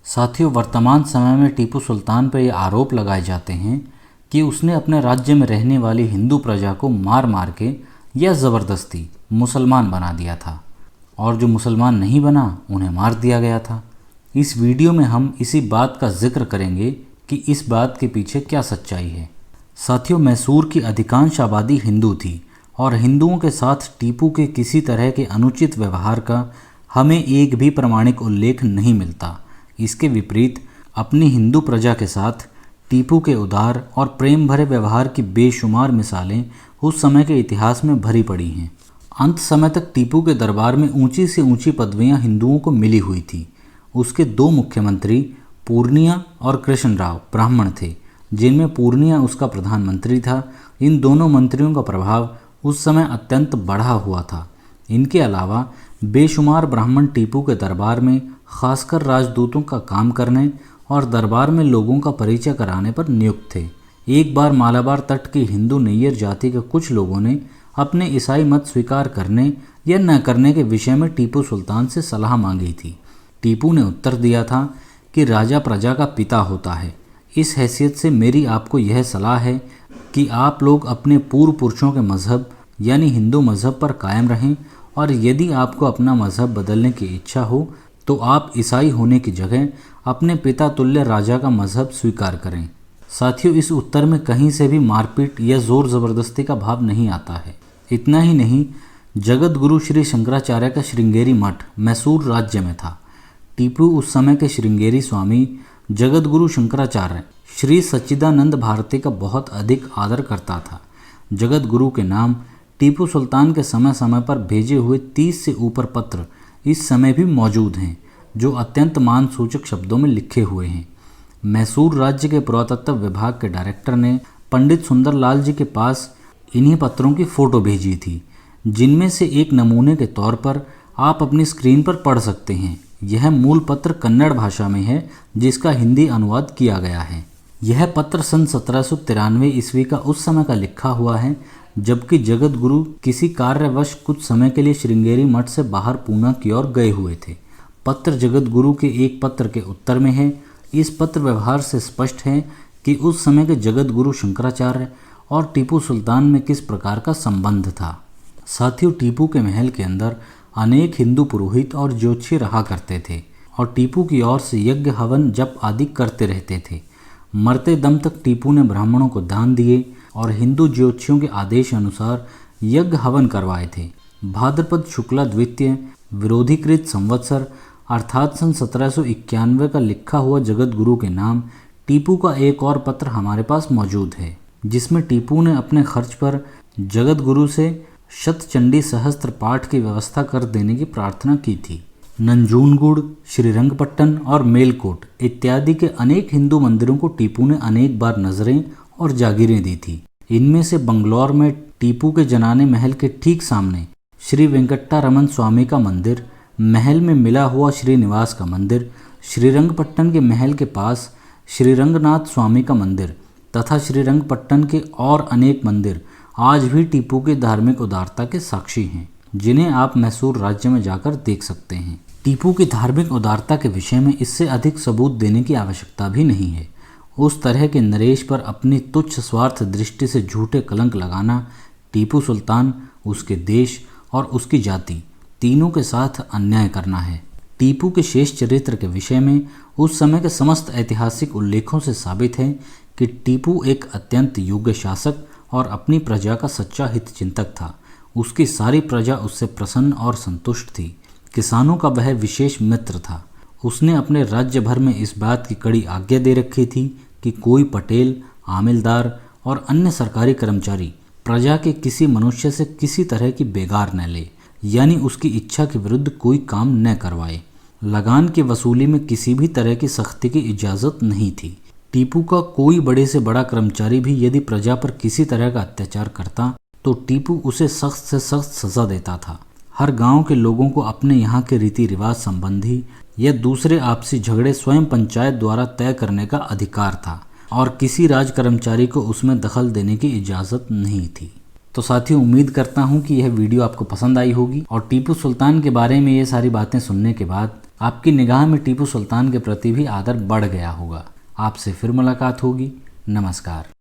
साथियों, वर्तमान समय में टीपू सुल्तान पर ये आरोप लगाए जाते हैं कि उसने अपने राज्य में रहने वाली हिंदू प्रजा को मार मार के या ज़बरदस्ती मुसलमान बना दिया था, और जो मुसलमान नहीं बना उन्हें मार दिया गया था। इस वीडियो में हम इसी बात का जिक्र करेंगे कि इस बात के पीछे क्या सच्चाई है। साथियों, मैसूर की अधिकांश आबादी हिंदू थी और हिंदुओं के साथ टीपू के किसी तरह के अनुचित व्यवहार का हमें एक भी प्रमाणिक उल्लेख नहीं मिलता। इसके विपरीत अपनी हिंदू प्रजा के साथ टीपू के उदार और प्रेम भरे व्यवहार की बेशुमार मिसालें उस समय के इतिहास में भरी पड़ी हैं। अंत समय तक टीपू के दरबार में ऊंची से ऊंची पदवियां हिंदुओं को मिली हुई थी। उसके दो मुख्यमंत्री पूर्णिया और कृष्णराव ब्राह्मण थे, जिनमें पूर्णिया उसका प्रधानमंत्री था। इन दोनों मंत्रियों का प्रभाव उस समय अत्यंत बढ़ा हुआ था। इनके अलावा बेशुमार ब्राह्मण टीपू के दरबार में खासकर राजदूतों का काम करने और दरबार में लोगों का परिचय कराने पर नियुक्त थे। एक बार मालाबार तट की हिंदू नैयर जाति के कुछ लोगों ने अपने ईसाई मत स्वीकार करने या न करने के विषय में टीपू सुल्तान से सलाह मांगी थी। टीपू ने उत्तर दिया था कि राजा प्रजा का पिता होता है। इस हैसियत से मेरी आपको यह सलाह है कि आप लोग अपने पूर्व पुरुषों के मज़हब यानी हिंदू मज़हब पर कायम रहें, और यदि आपको अपना मज़हब बदलने की इच्छा हो तो आप ईसाई होने की जगह अपने पिता तुल्य राजा का मज़हब स्वीकार करें। साथियों, इस उत्तर में कहीं से भी मारपीट या ज़ोर ज़बरदस्ती का भाव नहीं आता है। इतना ही नहीं, जगत गुरु श्री शंकराचार्य का श्रृंगेरी मठ मैसूर राज्य में था। टीपू उस समय के श्रृंगेरी स्वामी जगत गुरु शंकराचार्य श्री सच्चिदानंद भारती का बहुत अधिक आदर करता था। जगत गुरु के नाम टीपू सुल्तान के समय समय पर भेजे हुए 30 से ऊपर पत्र इस समय भी मौजूद हैं, जो अत्यंत मानसूचक शब्दों में लिखे हुए हैं। मैसूर राज्य के पुरातत्व विभाग के डायरेक्टर ने पंडित सुंदरलाल जी के पास इन्हीं पत्रों की फ़ोटो भेजी थी, जिनमें से एक नमूने के तौर पर आप अपनी स्क्रीन पर पढ़ सकते हैं। यह मूल पत्र कन्नड़ भाषा में है, जिसका हिंदी अनुवाद किया गया है। यह पत्र सन 1793 ईस्वी का उस समय का लिखा हुआ है, जबकि जगत गुरु किसी कार्यवश कुछ समय के लिए श्रृंगेरी मठ से बाहर पूना की ओर गए हुए थे। पत्र जगत गुरु के एक पत्र के उत्तर में है। इस पत्र व्यवहार से स्पष्ट है कि उस समय के जगत गुरु शंकराचार्य और टीपू सुल्तान में किस प्रकार का संबंध था। साथियों, टीपू के महल के अंदर अनेक हिंदू पुरोहित और ज्योतिषी रहा करते थे और टीपू की ओर से यज्ञ हवन जप आदि करते रहते थे। मरते दम तक टीपू ने ब्राह्मणों को दान दिए और हिंदू ज्योतिषियों के आदेश अनुसार यज्ञ हवन करवाए थे। भाद्रपद शुक्ला द्वितीय विरोधीकृत संवत्सर अर्थात सन 1791 का लिखा हुआ जगत गुरु के नाम टीपू का एक और पत्र हमारे पास मौजूद है, जिसमें टीपू ने अपने खर्च पर जगत गुरु से शतचंडी सहस्त्र पाठ की व्यवस्था कर देने की प्रार्थना की थी। नंजूनगुड़, श्रीरंगपट्टन और मेलकोट इत्यादि के अनेक हिंदू मंदिरों को टीपू ने अनेक बार नजरें और जागीरें दी थी। इनमें से बंगलौर में टीपू के जनाने महल के ठीक सामने श्री वेंकट्टारमन स्वामी का मंदिर, महल में मिला हुआ श्रीनिवास का मंदिर, श्रीरंगपट्टन के महल के पास श्रीरंगनाथ स्वामी का मंदिर तथा श्रीरंगपट्टन के और अनेक मंदिर आज भी टीपू की धार्मिक उदारता के साक्षी हैं, जिन्हें आप मैसूर राज्य में जाकर देख सकते हैं। टीपू की धार्मिक उदारता के विषय में इससे अधिक सबूत देने की आवश्यकता भी नहीं है। उस तरह के नरेश पर अपनी तुच्छ स्वार्थ दृष्टि से झूठे कलंक लगाना टीपू सुल्तान, उसके देश और उसकी जाति तीनों के साथ अन्याय करना है। टीपू के शेष चरित्र के विषय में उस समय के समस्त ऐतिहासिक उल्लेखों से साबित है कि टीपू एक अत्यंत योग्य शासक और अपनी प्रजा का सच्चा हितचिंतक था। उसकी सारी प्रजा उससे प्रसन्न और संतुष्ट थी। किसानों का वह विशेष मित्र था। उसने अपने राज्य भर में इस बात की कड़ी आज्ञा दे रखी थी कि कोई पटेल, आमिलदार और अन्य सरकारी कर्मचारी प्रजा के किसी मनुष्य से किसी तरह की बेगार न ले, यानी उसकी इच्छा के विरुद्ध कोई काम न करवाए। लगान की वसूली में किसी भी तरह की सख्ती की इजाज़त नहीं थी। टीपू का कोई बड़े से बड़ा कर्मचारी भी यदि प्रजा पर किसी तरह का अत्याचार करता तो टीपू उसे सख्त से सख्त सज़ा देता था। हर गांव के लोगों को अपने यहाँ के रीति रिवाज संबंधी या दूसरे आपसी झगड़े स्वयं पंचायत द्वारा तय करने का अधिकार था और किसी राज कर्मचारी को उसमें दखल देने की इजाज़त नहीं थी। तो साथियों, उम्मीद करता हूँ कि यह वीडियो आपको पसंद आई होगी और टीपू सुल्तान के बारे में ये सारी बातें सुनने के बाद आपकी निगाह में टीपू सुल्तान के प्रति भी आदर बढ़ गया होगा। आपसे फिर मुलाकात होगी। नमस्कार।